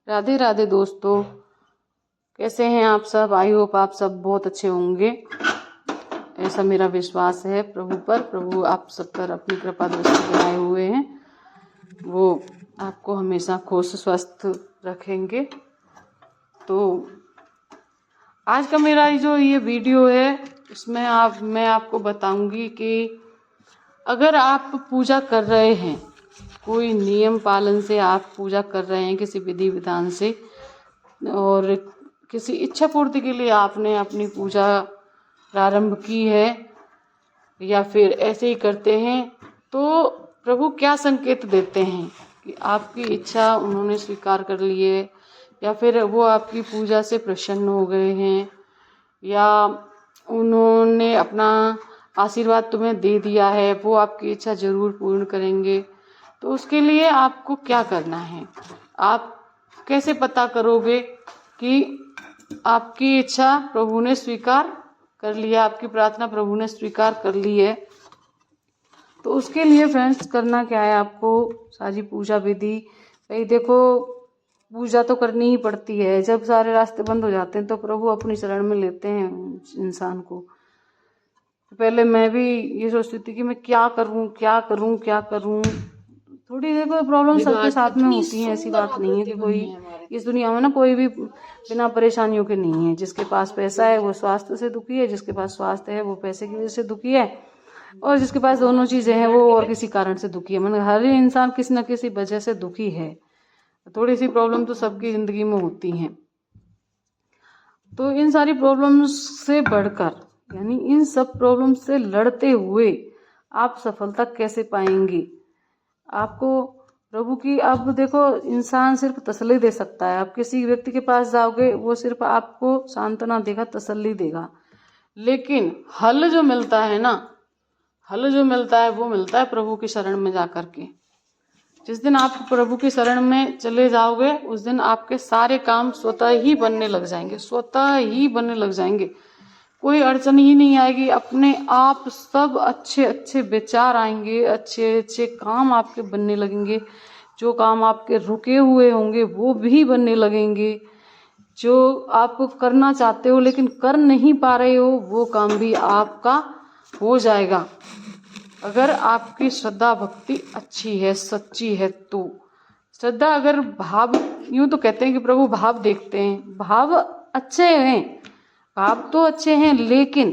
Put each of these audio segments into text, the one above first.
राधे राधे दोस्तों, कैसे हैं आप सब। आई होप आप सब बहुत अच्छे होंगे, ऐसा मेरा विश्वास है प्रभु पर। प्रभु आप सब पर अपनी कृपा दृष्टि बनाए हुए हैं, वो आपको हमेशा खुश स्वस्थ रखेंगे। तो आज का मेरा जो ये वीडियो है, इसमें मैं आपको बताऊंगी कि अगर आप पूजा कर रहे हैं, कोई नियम पालन से आप पूजा कर रहे हैं, किसी विधि विधान से, और किसी इच्छा पूर्ति के लिए आपने अपनी पूजा प्रारंभ की है, या फिर ऐसे ही करते हैं, तो प्रभु क्या संकेत देते हैं कि आपकी इच्छा उन्होंने स्वीकार कर ली है, या फिर वो आपकी पूजा से प्रसन्न हो गए हैं, या उन्होंने अपना आशीर्वाद तुम्हें दे दिया है, वो आपकी इच्छा जरूर पूर्ण करेंगे। तो उसके लिए आपको क्या करना है, आप कैसे पता करोगे कि आपकी इच्छा प्रभु ने स्वीकार कर लिया, आपकी प्रार्थना प्रभु ने स्वीकार कर ली है। तो उसके लिए फ्रेंड्स करना क्या है, आपको सारी पूजा विधि, भाई देखो पूजा तो करनी ही पड़ती है। जब सारे रास्ते बंद हो जाते हैं तो प्रभु अपनी शरण में लेते हैं इंसान को। पहले मैं भी ये सोचती थी कि मैं क्या करूं क्या करूं क्या करूं। थोड़ी देखो प्रॉब्लम सबके साथ में होती है, ऐसी बात नहीं है कि कोई इस दुनिया में ना कोई भी बिना परेशानियों के नहीं है। जिसके पास पैसा है वो स्वास्थ्य से दुखी है, जिसके पास स्वास्थ्य है वो पैसे की वजह से दुखी है, और जिसके पास दोनों चीजें हैं वो और किसी कारण से दुखी है। मतलब हर इंसान किसी न किसी वजह से दुखी है। थोड़ी सी प्रॉब्लम तो सबकी जिंदगी में होती हैं। तो इन सारी प्रॉब्लम्स से बढ़कर, यानी इन सब प्रॉब्लम से लड़ते हुए आप सफलता कैसे पाएंगे, आपको प्रभु की, अब देखो इंसान सिर्फ तसल्ली दे सकता है। आप किसी व्यक्ति के पास जाओगे, वो सिर्फ आपको सांत्वना देगा, तसल्ली देगा, लेकिन हल जो मिलता है ना, हल जो मिलता है वो मिलता है प्रभु की शरण में जाकर के। जिस दिन आप प्रभु की शरण में चले जाओगे, उस दिन आपके सारे काम स्वतः ही बनने लग जाएंगे, स्वतः ही बनने लग जाएंगे। कोई अड़चन ही नहीं आएगी, अपने आप सब अच्छे अच्छे विचार आएंगे, अच्छे अच्छे काम आपके बनने लगेंगे। जो काम आपके रुके हुए होंगे वो भी बनने लगेंगे। जो आप करना चाहते हो लेकिन कर नहीं पा रहे हो, वो काम भी आपका हो जाएगा, अगर आपकी श्रद्धा भक्ति अच्छी है, सच्ची है। तो श्रद्धा अगर भाव, यूं तो कहते हैं कि प्रभु भाव देखते हैं, भाव अच्छे हैं, भाव तो अच्छे हैं, लेकिन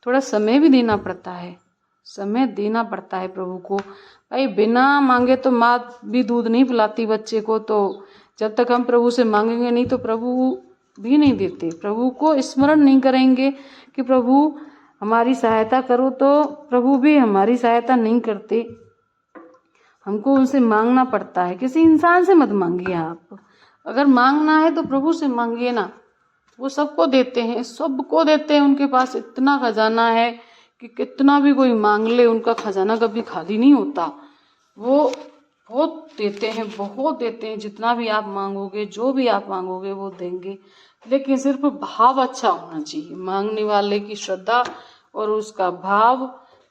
थोड़ा समय भी देना पड़ता है, समय देना पड़ता है प्रभु को। भाई बिना मांगे तो माँ भी दूध नहीं पिलाती बच्चे को। तो जब तक हम प्रभु से मांगेंगे नहीं तो प्रभु भी नहीं देते। प्रभु को स्मरण नहीं करेंगे कि प्रभु हमारी सहायता करो, तो प्रभु भी हमारी सहायता नहीं करते। हमको उनसे मांगना पड़ता है। किसी इंसान से मत मांगिए आप, अगर मांगना है तो प्रभु से मांगिए ना। वो सबको देते हैं, सबको देते हैं। उनके पास इतना खजाना है कि कितना भी कोई मांग ले, उनका खजाना कभी खाली नहीं होता। वो बहुत देते हैं, बहुत देते हैं। जितना भी आप मांगोगे, जो भी आप मांगोगे वो देंगे, लेकिन सिर्फ भाव अच्छा होना चाहिए। मांगने वाले की श्रद्धा और उसका भाव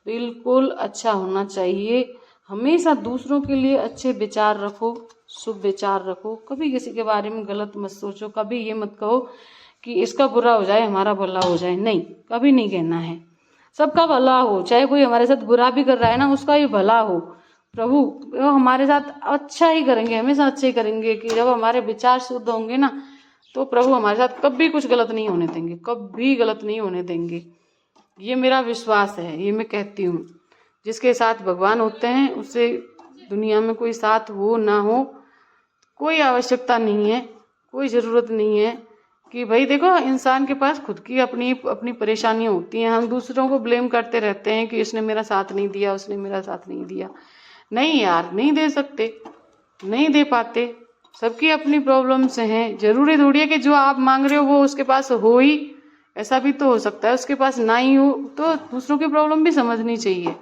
बिल्कुल अच्छा होना चाहिए। हमेशा दूसरों के लिए अच्छे विचार रखो, शुभ विचार रखो। कभी किसी के बारे में गलत मत सोचो। कभी ये मत कहो कि इसका बुरा हो जाए हमारा भला हो जाए, नहीं, कभी नहीं कहना है। सबका भला हो, चाहे कोई हमारे साथ बुरा भी कर रहा है ना, उसका ही भला हो। प्रभु हमारे साथ अच्छा ही करेंगे, हमेशा अच्छा ही करेंगे। कि जब हमारे विचार शुद्ध होंगे ना, तो प्रभु हमारे साथ कभी कुछ गलत नहीं होने देंगे, कभी गलत नहीं होने देंगे। ये मेरा विश्वास है, ये मैं कहती हूँ। जिसके साथ भगवान होते हैं उससे दुनिया में कोई साथ हो ना हो कोई आवश्यकता नहीं है, कोई ज़रूरत नहीं है। कि भाई देखो इंसान के पास खुद की अपनी अपनी परेशानियां होती हैं। हम दूसरों को ब्लेम करते रहते हैं कि इसने मेरा साथ नहीं दिया, उसने मेरा साथ नहीं दिया। नहीं यार, नहीं दे सकते, नहीं दे पाते। सबकी अपनी प्रॉब्लम्स हैं। जरूरी थोड़ी है कि जो आप मांग रहे हो वो उसके पास हो ही, ऐसा भी तो हो सकता है उसके पास ना ही हो। तो दूसरों की प्रॉब्लम भी समझनी चाहिए,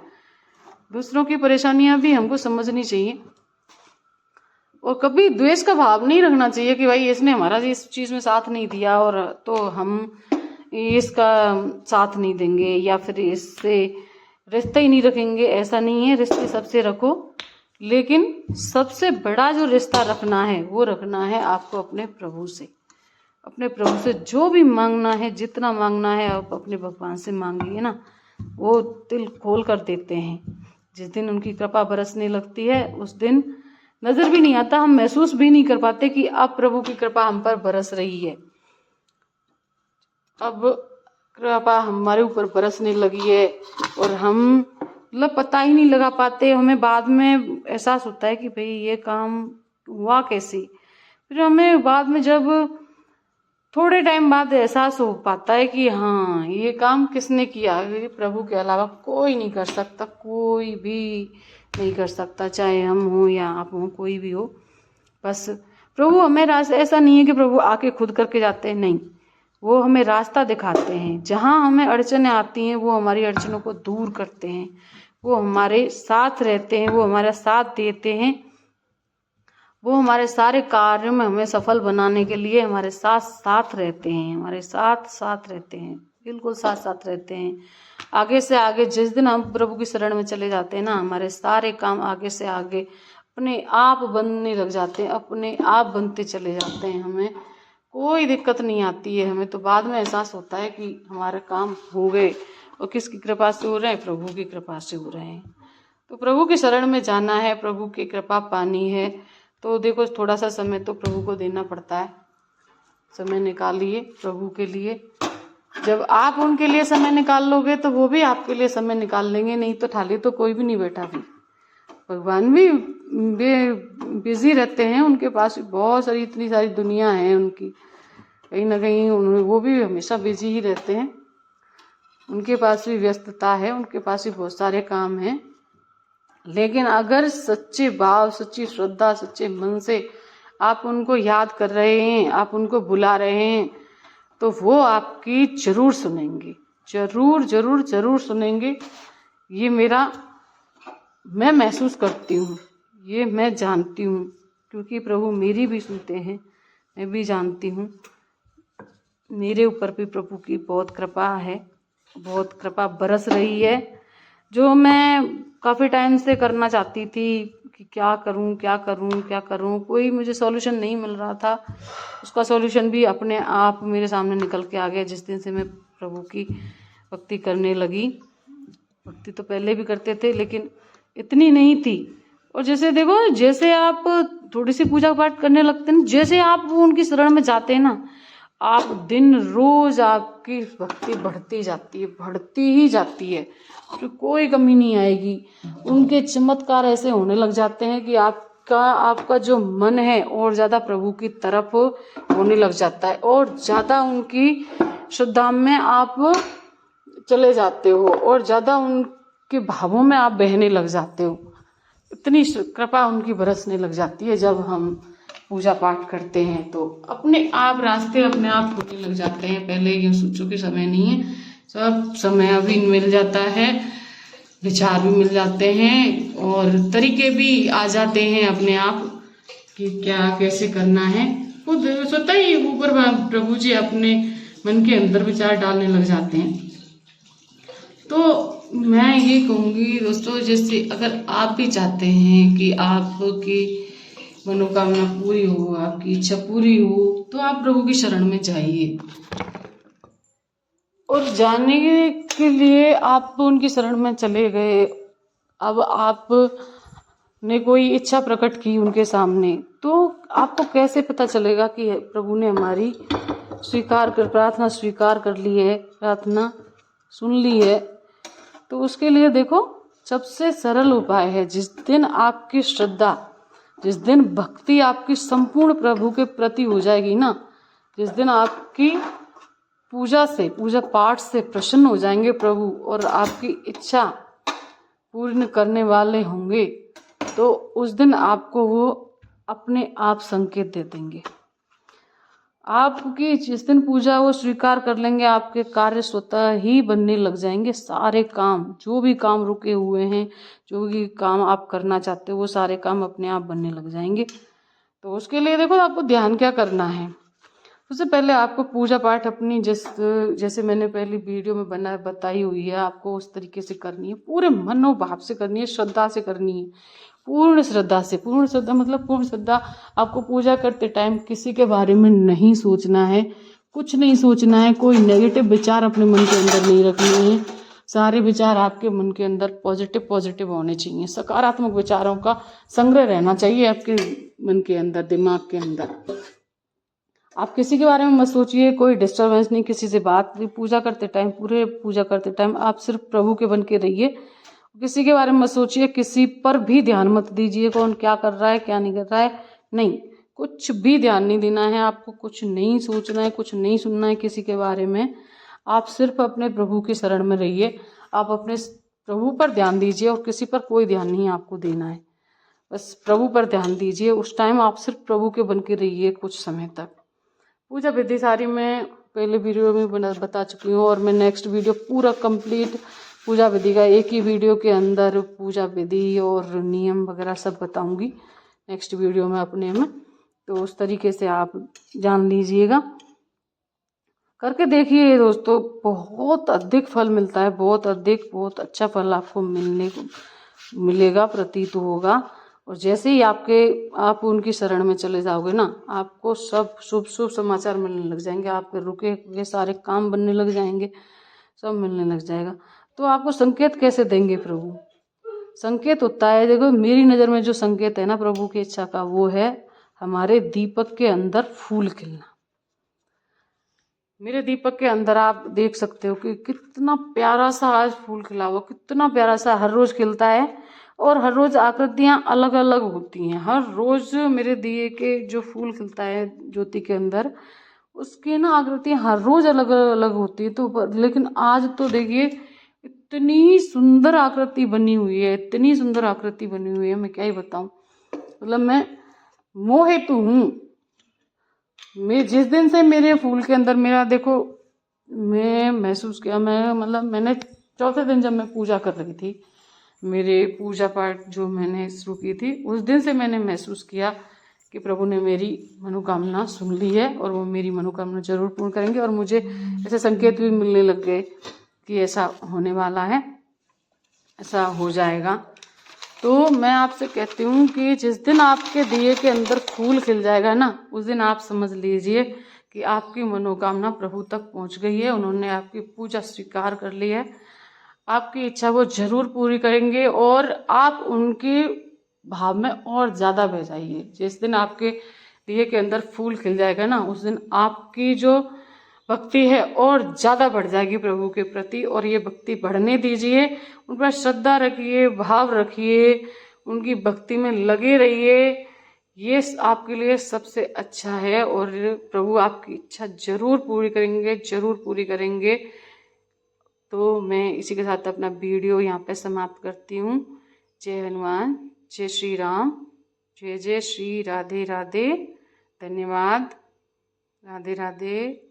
दूसरों की परेशानियां भी हमको समझनी चाहिए। और कभी द्वेष का भाव नहीं रखना चाहिए कि भाई इसने हमारा इस चीज में साथ नहीं दिया और तो हम इसका साथ नहीं देंगे, या फिर इससे रिश्ता ही नहीं रखेंगे। ऐसा नहीं है, रिश्ते सबसे रखो, लेकिन सबसे बड़ा जो रिश्ता रखना है वो रखना है आपको अपने प्रभु से। अपने प्रभु से जो भी मांगना है, जितना मांगना है आप अपने भगवान से मांगिए ना, वो दिल खोल कर देते हैं। जिस दिन उनकी कृपा बरसने लगती है उस दिन नजर भी नहीं आता, हम महसूस भी नहीं कर पाते कि अब प्रभु की कृपा हम पर बरस रही है। अब कृपा हमारे ऊपर बरसने लगी है और हम मतलब पता ही नहीं लगा पाते। हमें बाद में एहसास होता है कि भाई ये काम हुआ कैसे। फिर हमें बाद में जब थोड़े टाइम बाद एहसास हो पाता है कि हाँ ये काम किसने किया, ये प्रभु के अलावा कोई नहीं कर सकता, कोई भी नहीं कर सकता, चाहे हम हो या आप हो, कोई भी हो। बस प्रभु हमें रास्ता, ऐसा नहीं है कि प्रभु आके खुद करके जाते हैं, नहीं, वो हमें रास्ता दिखाते हैं। जहाँ हमें अड़चनें आती हैं वो हमारी अड़चनों को दूर करते हैं, वो हमारे साथ रहते हैं, वो हमारा साथ देते हैं, वो हमारे सारे कार्यों में हमें सफल बनाने के लिए हमारे साथ साथ रहते हैं, हमारे साथ साथ रहते हैं, बिल्कुल साथ साथ रहते हैं। आगे से आगे जिस दिन हम प्रभु की शरण में चले जाते हैं ना, हमारे सारे काम आगे से आगे अपने आप बनने लग जाते हैं, अपने आप बनते चले जाते हैं। हमें कोई दिक्कत नहीं आती है। हमें तो बाद में एहसास होता है कि हमारे काम हो गए, और किसकी कृपा से हो रहे हैं? प्रभु की कृपा से हो रहे हैं। तो प्रभु की शरण में जाना है, प्रभु की कृपा पानी है, तो देखो थोड़ा सा समय तो प्रभु को देना पड़ता है। समय निकालिए प्रभु के लिए। जब आप उनके लिए समय निकाल लोगे तो वो भी आपके लिए समय निकाल लेंगे। नहीं तो थाली तो कोई भी नहीं बैठा भी, भगवान भी बिजी रहते हैं, उनके पास बहुत सारी इतनी सारी दुनिया है उनकी, कहीं ना कहीं वो भी हमेशा बिजी ही रहते हैं, उनके पास भी व्यस्तता है, उनके पास भी बहुत सारे काम हैं। लेकिन अगर सच्चे भाव, सच्ची श्रद्धा, सच्चे मन से आप उनको याद कर रहे हैं, आप उनको बुला रहे हैं, तो वो आपकी जरूर सुनेंगे, जरूर जरूर जरूर सुनेंगे। ये मैं महसूस करती हूँ, ये मैं जानती हूँ, क्योंकि प्रभु मेरी भी सुनते हैं, मैं भी जानती हूँ। मेरे ऊपर भी प्रभु की बहुत कृपा है, बहुत कृपा बरस रही है। जो मैं काफ़ी टाइम से करना चाहती थी कि क्या करूं क्या करूं क्या करूं, कोई मुझे सॉल्यूशन नहीं मिल रहा था, उसका सॉल्यूशन भी अपने आप मेरे सामने निकल के आ गया जिस दिन से मैं प्रभु की भक्ति करने लगी। भक्ति तो पहले भी करते थे लेकिन इतनी नहीं थी। और जैसे देखो, जैसे आप थोड़ी सी पूजा पाठ करने लगते हैं, जैसे आप उनकी शरण में जाते हैं ना, आप दिन रोज आपकी भक्ति बढ़ती जाती है, बढ़ती ही जाती है, तो कोई कमी नहीं आएगी। उनके चमत्कार ऐसे होने लग जाते हैं कि आपका जो मन है और ज्यादा प्रभु की तरफ होने लग जाता है, और ज्यादा उनकी श्रद्धा में आप चले जाते हो, और ज्यादा उनके भावों में आप बहने लग जाते हो। इतनी कृपा उनकी बरसने लग जाती है जब हम पूजा पाठ करते हैं, तो अपने आप रास्ते अपने आप खुलने लग जाते हैं। पहले ये सोचो कि समय नहीं है, सब समय अभी मिल जाता है, विचार भी मिल जाते हैं और तरीके भी आ जाते हैं अपने आप कि क्या कैसे करना है। खुद सोता ही ऊपर प्रभु जी अपने मन के अंदर विचार डालने लग जाते हैं। तो मैं ये कहूँगी दोस्तों, जैसे अगर आप भी चाहते हैं कि आपकी मनोकामना पूरी हो, आपकी इच्छा पूरी हो, तो आप प्रभु की शरण में जाइए। और जाने के लिए आप उनकी शरण में चले गए, अब आप ने कोई इच्छा प्रकट की उनके सामने, तो आपको कैसे पता चलेगा कि प्रभु ने हमारी प्रार्थना स्वीकार कर ली है, प्रार्थना सुन ली है? तो उसके लिए देखो, सबसे सरल उपाय है, जिस दिन आपकी श्रद्धा, जिस दिन भक्ति आपकी संपूर्ण प्रभु के प्रति हो जाएगी ना, जिस दिन आपकी पूजा पाठ से प्रसन्न हो जाएंगे प्रभु और आपकी इच्छा पूर्ण करने वाले होंगे, तो उस दिन आपको वो अपने आप संकेत दे देंगे। आपकी जिस दिन पूजा वो स्वीकार कर लेंगे, आपके कार्य स्वतः ही बनने लग जाएंगे। सारे काम, जो भी काम रुके हुए हैं, जो भी काम आप करना चाहते हो, वो सारे काम अपने आप बनने लग जाएंगे। तो उसके लिए देखो, आपको ध्यान क्या करना है। सबसे पहले आपको पूजा पाठ अपनी जैसे मैंने पहली वीडियो में बताई हुई है, आपको उस तरीके से करनी है, पूरे मनोभाव से करनी है, श्रद्धा से करनी है, पूर्ण श्रद्धा से, पूर्ण श्रद्धा मतलब पूर्ण श्रद्धा, आपको पूजा करते टाइम किसी के बारे में नहीं सोचना है, कुछ नहीं सोचना है, कोई नेगेटिव विचार अपने मन के अंदर नहीं रखने हैं। सारे विचार आपके मन के अंदर पॉजिटिव पॉजिटिव होने चाहिए, सकारात्मक विचारों का संग्रह रहना चाहिए आपके मन के अंदर, दिमाग के अंदर। आप किसी के बारे में मत सोचिए, कोई डिस्टर्बेंस नहीं, किसी से बात नहीं। पूजा करते टाइम, पूरे पूजा करते टाइम आप सिर्फ प्रभु के बन के रहिए, किसी के बारे में मत सोचिए, किसी पर भी ध्यान मत दीजिए, कौन क्या कर रहा है क्या नहीं कर रहा है, नहीं, कुछ भी ध्यान नहीं देना है आपको, कुछ नहीं सोचना है, कुछ नहीं सुनना है किसी के बारे में। आप सिर्फ अपने प्रभु की शरण में रहिए, आप अपने प्रभु पर ध्यान दीजिए और किसी पर कोई ध्यान नहीं आपको देना है, बस प्रभु पर ध्यान दीजिए। उस टाइम आप सिर्फ प्रभु के बन के रहिए कुछ समय तक। पूजा विधि सारी मैं पहले वीडियो में बता चुकी हूँ और मैं नेक्स्ट वीडियो पूरा कंप्लीट पूजा विधि का एक ही वीडियो के अंदर पूजा विधि और नियम वगैरह सब बताऊंगी नेक्स्ट वीडियो में अपने में। तो उस तरीके से आप जान लीजिएगा, करके देखिए दोस्तों, बहुत अधिक फल मिलता है, बहुत अधिक, बहुत अच्छा फल आपको मिलेगा, प्रतीत होगा। और जैसे ही आप उनकी शरण में चले जाओगे ना, आपको सब शुभ शुभ समाचार मिलने लग जाएंगे, आपके रुके हुए सारे काम बनने लग जाएंगे, सब मिलने लग जाएगा। तो आपको संकेत कैसे देंगे प्रभु? संकेत होता है, देखो मेरी नज़र में जो संकेत है ना प्रभु की इच्छा का, वो है हमारे दीपक के अंदर फूल खिलना। मेरे दीपक के अंदर आप देख सकते हो कि कितना प्यारा सा आज फूल खिला हुआ, कितना प्यारा सा, हर रोज खिलता है और हर रोज आकृतियां अलग अलग होती हैं। हर रोज मेरे दिए के जो फूल खिलता है ज्योति के अंदर, उसकी ना आकृतियां हर रोज अलग अलग होती है। तो लेकिन आज तो देखिए इतनी सुंदर आकृति बनी हुई है, इतनी सुंदर आकृति बनी हुई है, मैं क्या ही बताऊं। मतलब मैं मोहित हूँ। मैं जिस दिन से मेरे फूल के अंदर मेरा देखो, मैं महसूस किया, मैंने चौथे दिन जब मैं पूजा कर रही थी, मेरे पूजा पाठ जो मैंने शुरू की थी, उस दिन से मैंने महसूस किया कि प्रभु ने मेरी मनोकामना सुन ली है और वो मेरी मनोकामना जरूर पूर्ण करेंगे। और मुझे ऐसे संकेत भी मिलने लग गए कि ऐसा होने वाला है, ऐसा हो जाएगा। तो मैं आपसे कहती हूँ कि जिस दिन आपके दिए के अंदर फूल खिल जाएगा ना, उस दिन आप समझ लीजिए कि आपकी मनोकामना प्रभु तक पहुँच गई है, उन्होंने आपकी पूजा स्वीकार कर ली है, आपकी इच्छा वो जरूर पूरी करेंगे और आप उनके भाव में और ज़्यादा बह जाइए। जिस दिन आपके दिए के अंदर फूल खिल जाएगा ना, उस दिन आपकी जो भक्ति है और ज़्यादा बढ़ जाएगी प्रभु के प्रति, और ये भक्ति बढ़ने दीजिए, उन पर श्रद्धा रखिए, भाव रखिए, उनकी भक्ति में लगे रहिए, ये आपके लिए सबसे अच्छा है और प्रभु आपकी इच्छा जरूर पूरी करेंगे, जरूर पूरी करेंगे। तो मैं इसी के साथ अपना वीडियो यहाँ पे समाप्त करती हूँ। जय हनुमान, जय श्री राम, जय जय श्री राधे राधे, धन्यवाद, राधे राधे।